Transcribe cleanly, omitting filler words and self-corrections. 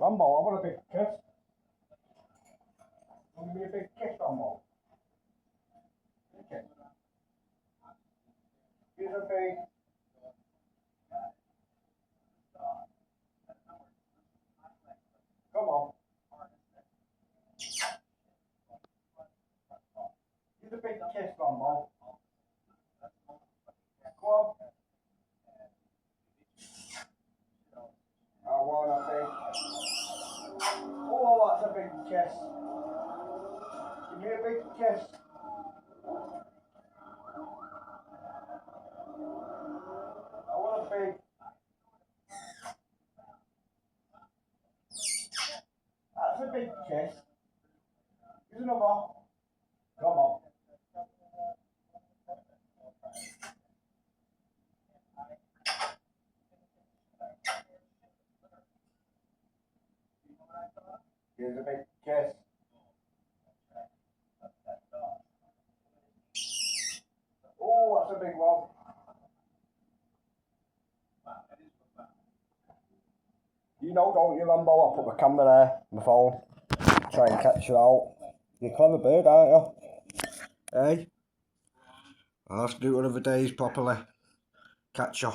Rambo, I want a big kiss. Want to be a big kiss, Rambo? Okay. Here's a big. Come on. Here's a big kiss, Rambo. Go on. I want a big. Oh, that's a big kiss. Give me a big kiss. I want a big. That's a big kiss. Here's another. Come on. Here's a big kiss. Oh, that's a big one. You know, don't you, Rambo? I'll put my camera there, my phone, try and catch you out. You're a clever bird, aren't you? Hey? I'll have to do it one of the days properly. Catch you.